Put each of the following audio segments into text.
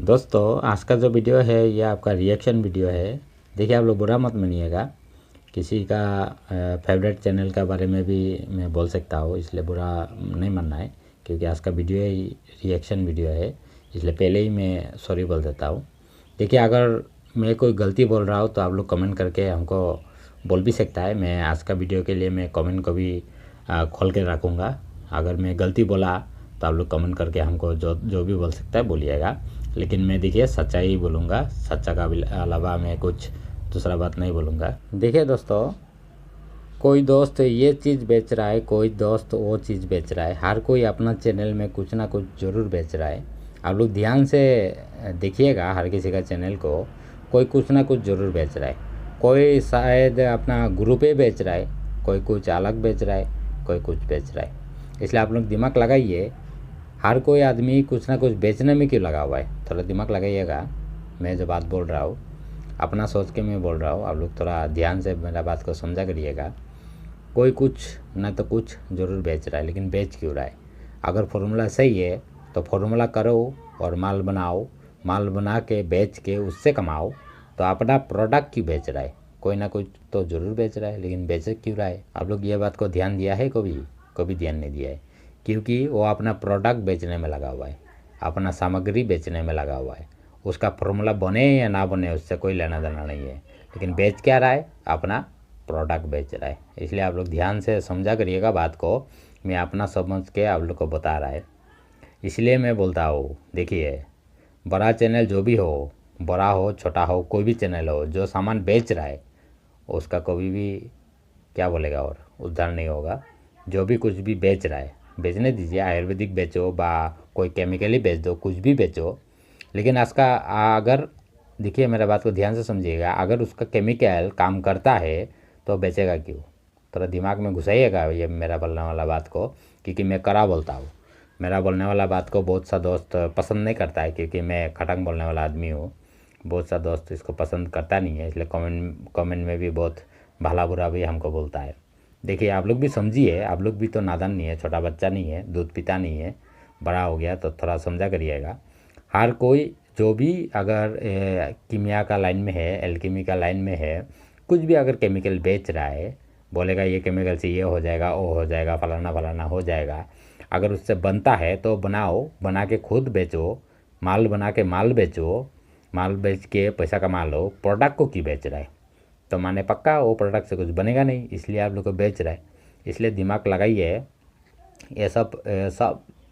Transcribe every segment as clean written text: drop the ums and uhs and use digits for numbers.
दोस्तों आज का जो वीडियो है ये आपका रिएक्शन वीडियो है। देखिए आप लोग बुरा मत मानिएगा, किसी का फेवरेट चैनल का बारे में भी मैं बोल सकता हूँ, इसलिए बुरा नहीं मानना है क्योंकि आज का वीडियो ही रिएक्शन वीडियो है, इसलिए पहले ही मैं सॉरी बोल देता हूँ। देखिए अगर मैं कोई गलती बोल रहा हूँ तो आप लोग कमेंट करके हमको बोल भी सकता है। मैं आज का वीडियो के लिए मैं कमेंट को भी खोल के रखूँगा। अगर मैं गलती बोला तो आप लोग कमेंट करके हमको जो जो भी बोल सकता है बोलिएगा, लेकिन मैं देखिए सच्चाई ही बोलूँगा, सच्चा का अलावा मैं कुछ दूसरा बात नहीं बोलूँगा। देखिए दोस्तों, कोई दोस्त ये चीज़ बेच रहा है, कोई दोस्त वो चीज़ बेच रहा है, हर कोई अपना चैनल में कुछ ना कुछ ज़रूर बेच रहा है। आप लोग ध्यान से देखिएगा, हर किसी का चैनल को कोई कुछ ना कुछ ज़रूर बेच रहा है। कोई शायद अपना ग्रुप ही बेच रहा है, कोई कुछ अलग बेच रहा है, कोई कुछ बेच रहा है। इसलिए आप लोग दिमाग लगाइए, हर कोई आदमी कुछ ना कुछ बेचने में क्यों लगा हुआ है, थोड़ा दिमाग लगाइएगा। मैं जो बात बोल रहा हूँ अपना सोच के मैं बोल रहा हूँ, आप लोग थोड़ा ध्यान से मेरा बात को समझा करिएगा। कोई कुछ ना तो कुछ ज़रूर बेच रहा है, लेकिन बेच क्यों रहा है? अगर फॉर्मूला सही है तो फॉर्मूला करो और माल बनाओ, माल बना के बेच के उससे कमाओ। तो अपना प्रोडक्ट क्यों बेच रहा है? कोई ना कुछ तो ज़रूर बेच रहा है, लेकिन बेच क्यों रहा है? आप लोग ये बात को ध्यान दिया है? कभी ध्यान नहीं दिया है, क्योंकि वो अपना प्रोडक्ट बेचने में लगा हुआ है, अपना सामग्री बेचने में लगा हुआ है। उसका फॉर्मूला बने या ना बने उससे कोई लेना देना नहीं है, लेकिन बेच क्या रहा है? अपना प्रोडक्ट बेच रहा है। इसलिए आप लोग ध्यान से समझा करिएगा बात को, मैं अपना समझ के आप लोग को बता रहा है। इसलिए मैं बोलता हूँ, देखिए बड़ा चैनल जो भी हो, बड़ा हो छोटा हो, कोई भी चैनल हो, जो सामान बेच रहा है उसका कभी भी क्या बोलेगा और उद्धार नहीं होगा। जो भी कुछ भी बेच रहा है बेचने दीजिए, आयुर्वेदिक बेचो बा कोई केमिकली बेच दो, कुछ भी बेचो, लेकिन उसका अगर देखिए मेरा बात को ध्यान से समझिएगा, अगर उसका केमिकल काम करता है तो बेचेगा क्यों? थोड़ा दिमाग में घुसाइएगा ये मेरा बोलने वाला बात को, क्योंकि मैं कड़ा बोलता हूँ। मेरा बोलने वाला बात को बहुत सा दोस्त पसंद नहीं करता है, क्योंकि मैं खटंग बोलने वाला आदमी हूँ। बहुत सा दोस्त इसको पसंद करता नहीं है, इसलिए कमेंट में भी बहुत भला बुरा भी हमको बोलता है। देखिए आप लोग भी समझिए, आप लोग भी तो नादान नहीं है, छोटा बच्चा नहीं है, दूध पीता नहीं है, बड़ा हो गया तो थोड़ा समझा करिएगा। हर कोई जो भी अगर कीमिया का लाइन में है, एल्केमी का लाइन में है, कुछ भी अगर केमिकल बेच रहा है, बोलेगा ये केमिकल से ये हो जाएगा, वो हो जाएगा, फलाना फलाना हो जाएगा। अगर उससे बनता है तो बनाओ, बना के खुद बेचो, माल बना के माल बेचो, माल बेच के पैसा कमा लो। प्रोडक्ट को क्यों बेच रहा है? तो माने पक्का वो प्रोडक्ट से कुछ बनेगा नहीं, इसलिए आप लोग को बेच रहा है। इसलिए दिमाग लगाइए, ये सब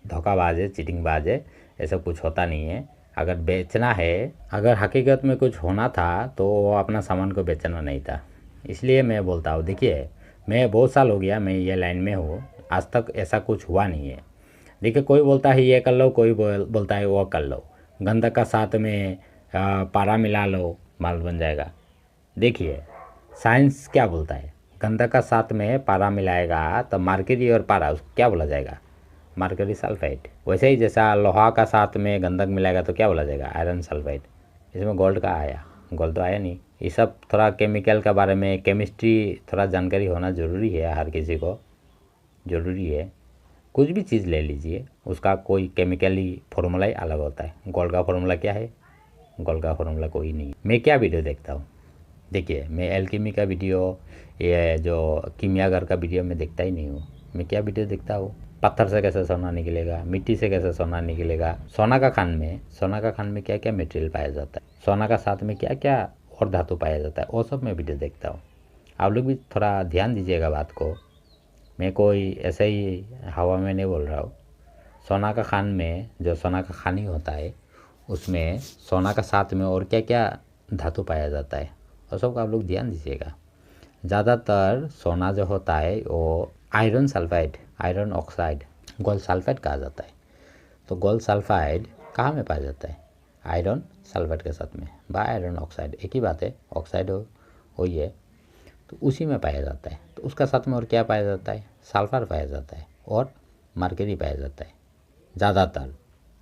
धोखाबाज है, चीटिंगबाज है, ऐसा कुछ होता नहीं है। अगर बेचना है, अगर हकीकत में कुछ होना था तो वो अपना सामान को बेचना नहीं था। इसलिए मैं बोलता हूँ, देखिए मैं बहुत साल हो गया मैं ये लाइन में हूँ, आज तक ऐसा कुछ हुआ नहीं है। देखिए कोई बोलता है ये कर लो, कोई बोलता है वो कर लो, गंधक का साथ में पारा मिला लो, माल बन जाएगा। देखिए साइंस क्या बोलता है, गंधक का साथ में पारा मिलाएगा तो मार्करी और पारा उसको क्या बोला जाएगा? Mercury sulphide. वैसे ही जैसा लोहा का साथ में गंधक मिलाएगा तो क्या बोला जाएगा? Iron sulphide. इसमें गोल्ड का आया? गोल्ड तो आया नहीं। ये सब थोड़ा केमिकल के बारे में, केमिस्ट्री थोड़ा जानकारी होना ज़रूरी है, हर किसी को ज़रूरी है। कुछ भी चीज़ ले लीजिए, उसका कोई केमिकली फार्मूला ही अलग होता है। गोल्ड का फार्मूला क्या है? गोल्ड का फार्मूला कोई नहीं। मैं क्या वीडियो देखता हूँ, देखिए मैं एल्केमी का वीडियो, ये जो कीमियागर का वीडियो मैं देखता ही नहीं हूँ। मैं क्या वीडियो देखता हूँ? पत्थर से कैसे सोना निकलेगा, मिट्टी से कैसे सोना निकलेगा, सोना का खान में क्या क्या मटेरियल पाया जाता है, सोना का साथ में क्या क्या और धातु पाया जाता है, वो सब मैं वीडियो देखता हूँ। आप लोग भी थोड़ा ध्यान दीजिएगा बात को, मैं कोई ऐसे ही हवा में नहीं बोल रहा हूँ। सोना का खान में जो सोना का खानी होता है, उसमें सोना का साथ में और क्या क्या धातु पाया जाता है, और सबका आप लोग ध्यान दीजिएगा। ज़्यादातर सोना जो होता है वो iron sulphide, iron oxide, gold sulphide कहा जाता है। तो गोल्ड सल्फाइड कहाँ में पाया जाता है? आयरन सल्फाइड के साथ में, बा आयरन ऑक्साइड एक ही बात है, ऑक्साइड हो ही है, तो उसी में पाया जाता है। तो उसका साथ में और क्या पाया जाता है? सल्फर पाया जाता है और मरकरी पाया जाता है। ज़्यादातर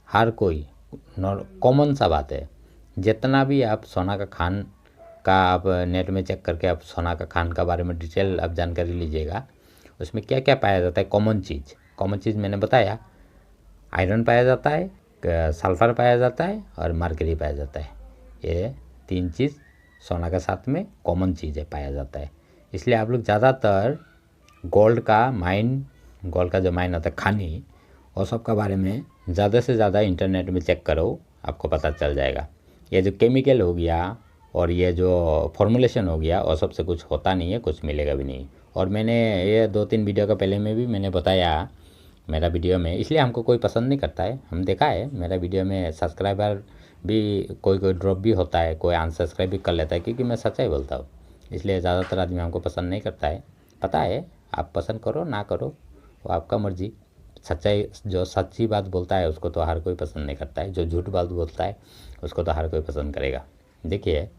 हर कोई कॉमन सा बात है, जितना भी आप सोना का खान का आप नेट में चेक करके आप सोना का खान का बारे में डिटेल आप जानकारी लीजिएगा, उसमें क्या क्या पाया जाता है। कॉमन चीज़ मैंने बताया, आयरन पाया जाता है, सल्फ़र पाया जाता है और मरकरी पाया जाता है। ये 3 चीज़ सोना के साथ में कॉमन चीज़ है, पाया जाता है। इसलिए आप लोग ज़्यादातर गोल्ड का जो माइन होता है खानी, और सब के बारे में ज़्यादा से ज़्यादा इंटरनेट में चेक करो, आपको पता चल जाएगा। ये जो केमिकल हो गया और ये जो फॉर्मुलेशन हो गया, और सबसे कुछ होता नहीं है, कुछ मिलेगा भी नहीं। और मैंने ये 2-3 वीडियो का पहले में भी मैंने बताया मेरा वीडियो में, इसलिए हमको कोई पसंद नहीं करता है। हम देखा है मेरा वीडियो में सब्सक्राइबर भी कोई ड्रॉप भी होता है, कोई अनसब्सक्राइब भी कर लेता है, क्योंकि मैं सच्चाई बोलता हूँ। इसलिए ज़्यादातर आदमी हमको पसंद नहीं करता है। पता है, आप पसंद करो ना करो वो आपका मर्जी। सच्चाई, जो सच्ची बात बोलता है उसको तो हर कोई पसंद नहीं करता है, जो झूठ बात बोलता है उसको तो हर कोई पसंद करेगा। देखिए,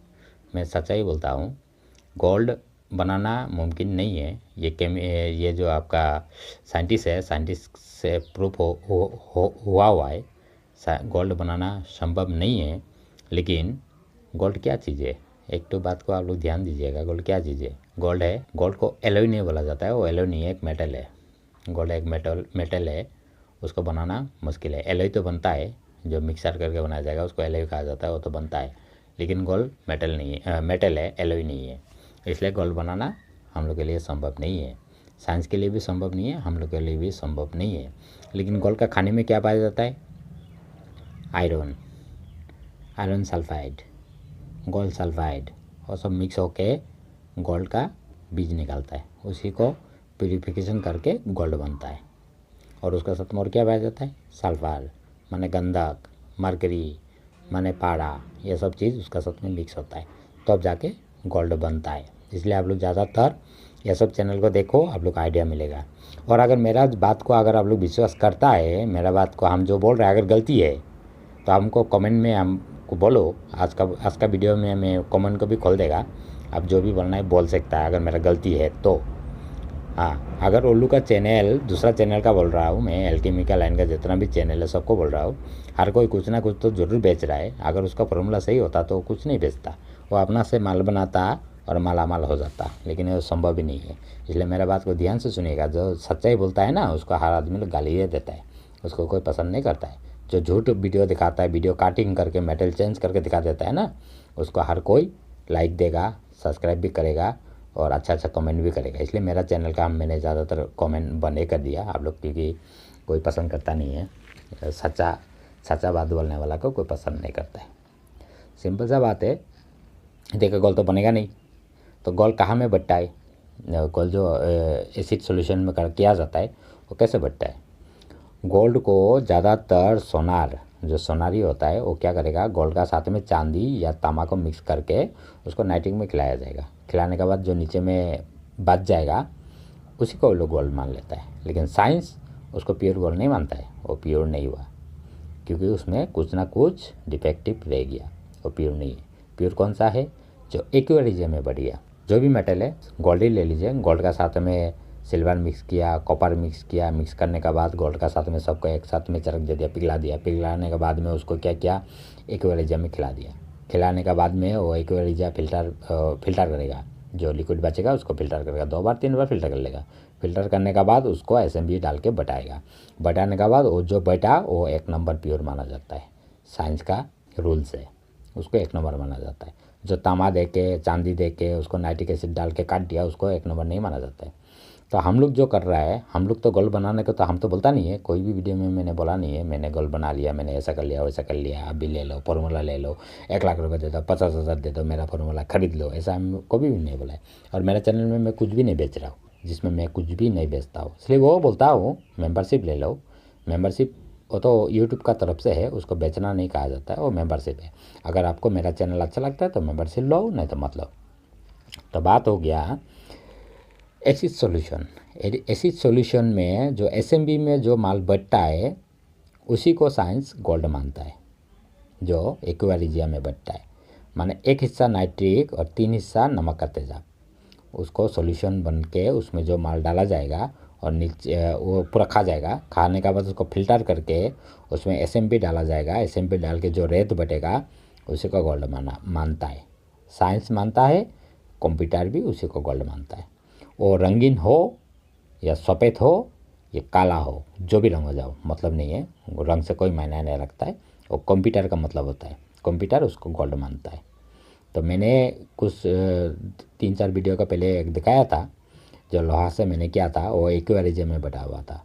मैं सच्चाई बोलता हूँ, गोल्ड बनाना मुमकिन नहीं है। ये जो आपका साइंटिस्ट से प्रूफ हुआ है, गोल्ड बनाना संभव नहीं है। लेकिन गोल्ड क्या चीज़ है, एक तो बात को आप लोग ध्यान दीजिएगा। गोल्ड क्या चीज़ है? गोल्ड है, गोल्ड को एलॉय नहीं बोला जाता है, वो एलॉय नहीं है, एक मेटल है। गोल्ड एक मेटल है, उसको बनाना मुश्किल है। एलॉय तो बनता है, जो मिक्सर करके बनाया जाएगा उसको एलॉय कहा जाता है, वो तो बनता है। लेकिन गोल्ड मेटल नहीं है, मेटल है, एलॉय नहीं है। इसलिए गोल्ड बनाना हम लोग के लिए संभव नहीं है। साइंस के लिए भी संभव नहीं है, हम लोग के लिए भी संभव नहीं है। लेकिन गोल्ड का खाने में क्या पाया जाता है? आयरन सल्फाइड, गोल्ड सल्फाइड, और सब मिक्स होके गोल्ड का बीज निकलता है। उसी को प्यूरिफिकेशन करके गोल्ड बनता है। और उसका साथ में और क्या पाया जाता है? सल्फर माने गंधक, मरकरी माने पारा, ये सब चीज़ उसका साथ में मिक्स होता है, तो अब जाके गोल्ड बनता है। इसलिए आप लोग ज़्यादातर ये सब चैनल को देखो, आप लोग को आइडिया मिलेगा। और अगर मेरा बात को अगर आप लोग विश्वास करता है, मेरा बात को हम जो बोल रहे हैं अगर गलती है, तो हमको कमेंट में हमको बोलो। आज का वीडियो में मैं कमेंट को भी खोल देगा, आप जो भी बोलना है बोल सकता है अगर मेरा गलती है तो। हाँ, अगर उल्लू का चैनल दूसरा चैनल का बोल रहा हूँ मैं, एल्केमिका लाइन का जितना भी चैनल है सबको बोल रहा हूँ, हर कोई कुछ ना कुछ तो ज़रूर बेच रहा है। अगर उसका फॉर्मूला सही होता तो कुछ नहीं बेचता, वो अपना से माल बनाता और मालामाल हो जाता। लेकिन ये संभव ही नहीं है। इसलिए मेरा बात को ध्यान से सुनिएगा। जो सच्चाई बोलता है ना, उसको हर आदमी लोग गाली दे देता है, उसको कोई पसंद नहीं करता है। जो झूठ वीडियो दिखाता है, वीडियो काटिंग करके मेटल चेंज करके दिखा देता है ना, उसको हर कोई लाइक देगा, सब्सक्राइब भी करेगा और अच्छा कमेंट भी करेगा। इसलिए मेरा चैनल का मैंने ज़्यादातर कमेंट बंद कर दिया आप लोग, क्योंकि कोई पसंद करता नहीं है। सच्चा बात बोलने वाला को कोई पसंद नहीं करता है। सिंपल सा बात है। देखो, गोल्ड तो बनेगा नहीं, तो गोल्ड कहाँ में बढ़ता है? गोल्ड जो एसिड सॉल्यूशन में किया जाता है, वो कैसे बढ़ता है? गोल्ड को ज़्यादातर जो सोनारी होता है वो क्या करेगा, गोल्ड का साथ में चांदी या तांबा को मिक्स करके उसको नाइटिंग में खिलाया जाएगा। खिलाने के बाद जो नीचे में बच जाएगा उसी को लोग गोल्ड मान लेता है। लेकिन साइंस उसको प्योर गोल्ड नहीं मानता है, वो प्योर नहीं हुआ, क्योंकि उसमें कुछ ना कुछ डिफेक्टिव रह गया, वो प्योर नहीं है। प्योर कौन सा है? जो एक्विलिब्रियम में बढ़ गया। जो भी मेटल है, गोल्ड ही ले लीजिए, गोल्ड का साथ में सिल्वर मिक्स किया, कॉपर मिक्स किया, मिक्स करने के बाद गोल्ड का साथ में सबको एक साथ में चरक दे दिया, पिघला दिया। पिघलाने के बाद में उसको क्या किया, एक्विलिब्रियम में खिला दिया। खिलाने के बाद में वो एक्विलिब्रियम फिल्टर करेगा, जो लिक्विड बचेगा उसको फिल्टर करेगा, 2 बार 3 बार फिल्टर कर लेगा। फिल्टर करने के बाद उसको एसएमबी डाल के बटाएगा। बटाने के बाद वो जो बटा वो 1 नंबर प्योर माना जाता है। साइंस का रूल्स है, उसको 1 नंबर माना जाता है। जो तांबा दे के, चांदी दे के, उसको नाइट्रिक एसिड डाल के काट दिया, उसको 1 नंबर नहीं माना जाता है। तो हम लोग जो कर रहा है, हम लोग तो गोल्ड बनाने को तो हम तो बोलता नहीं है, कोई भी वीडियो में मैंने बोला नहीं है मैंने गोल्ड बना लिया, मैंने ऐसा कर लिया वैसा कर लिया, आप भी ले लो, फार्मूला ले लो, 1 लाख रुपए दे दो, 50,000 दे दो, मेरा फार्मूला खरीद लो, ऐसा हम कभी भी नहीं बोला है। और मेरे चैनल में मैं कुछ भी नहीं बेच रहा हूँ, जिसमें मैं कुछ भी नहीं बेचता हूँ। इसलिए वो बोलता हूँ मेम्बरशिप ले लो। मेम्बरशिप वो तो यूट्यूब का तरफ से है, उसको बेचना नहीं कहा जाता है, वो मेम्बरशिप है। अगर आपको मेरा चैनल अच्छा लगता है तो मेम्बरशिप लो, नहीं तो मत लो। तो बात हो गया एसिड सॉल्यूशन। एसिड सॉल्यूशन में जो एसएमबी में जो माल बढ़ता है उसी को साइंस गोल्ड मानता है, जो एक्वेरिजियम में बढ़ता है। माने 1 हिस्सा नाइट्रिक और 3 हिस्सा नमक का तेजाब, उसको सॉल्यूशन बन के उसमें जो माल डाला जाएगा और नीचे वो पूरा खा जाएगा। खाने का बाद उसको फिल्टर करके उसमें एसएमपी डाला जाएगा। एसएमपी डाल के जो रेत बटेगा उसी को गोल्ड मानता है। साइंस मानता है, कंप्यूटर भी उसी को गोल्ड मानता है। वो रंगीन हो या सफ़ेद हो ये काला हो, जो भी रंग हो जाओ मतलब नहीं है, रंग से कोई मायने नहीं रखता है। वो कंप्यूटर का मतलब होता है, कंप्यूटर उसको गोल्ड मानता है। तो मैंने कुछ 3-4 वीडियो का पहले एक दिखाया था, जो लोहा से मैंने किया था, वो एक्वारियम में बटा हुआ था।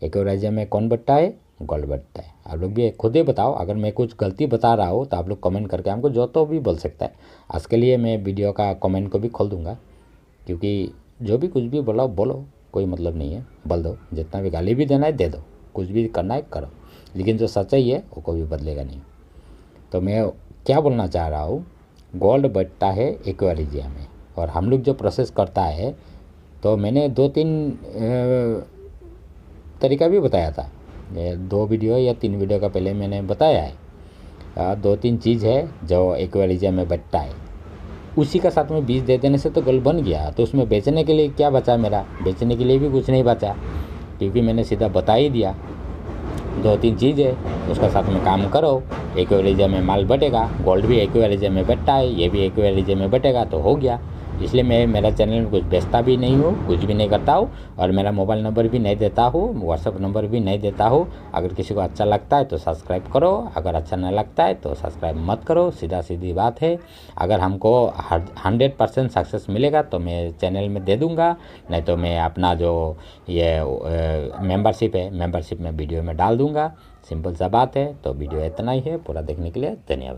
एक्वारियम में कौन बटता है? गोल्ड बटता है। आप लोग भी खुद ही बताओ, अगर मैं कुछ गलती बता रहा हूँ तो आप लोग कमेंट करके हमको जो तो भी बोल सकता है। आज के लिए मैं वीडियो का कमेंट को भी खोल दूंगा, क्योंकि जो भी कुछ भी बोलो बोलो, कोई मतलब नहीं है, बोल दो। जितना भी गाली भी देना है दे दो, कुछ भी करना है करो, लेकिन जो सच्चाई है वो कभी बदलेगा नहीं। तो मैं क्या बोलना चाह रहा हूँ, गोल्ड बटता है एक्वारियम में, और हम लोग जो प्रोसेस करता है, तो मैंने 2-3 तरीका भी बताया था। 2 वीडियो या 3 वीडियो का पहले मैंने बताया है। 2-3 चीज़ है जो एक्वारियम में बटता है, उसी का साथ में बीज दे देने से तो गोल्ड बन गया। तो उसमें बेचने के लिए क्या बचा मेरा? बेचने के लिए भी कुछ नहीं बचा, क्योंकि मैंने सीधा बता ही दिया। 2-3 चीज़ है, उसका साथ में काम करो, एक्वारियम में माल बटेगा। गोल्ड भी एक्वारियम में बटता है, ये भी एक्वारियम में बटेगा, तो हो गया। इसलिए मैं मेरा चैनल में कुछ बेचता भी नहीं हूँ, कुछ भी नहीं करता हूँ, और मेरा मोबाइल नंबर भी नहीं देता हूँ, व्हाट्सअप नंबर भी नहीं देता हूँ। अगर किसी को अच्छा लगता है तो सब्सक्राइब करो, अगर अच्छा नहीं लगता है तो सब्सक्राइब मत करो, सीधा सीधी बात है। अगर हमको 100% सक्सेस मिलेगा तो मैं चैनल में दे दूँगा, नहीं तो मैं अपना जो ये मेंबरशिप है, मेंबरशिप में वीडियो में डाल दूँगा। सिंपल सा बात है। तो वीडियो इतना ही है, पूरा देखने के लिए धन्यवाद।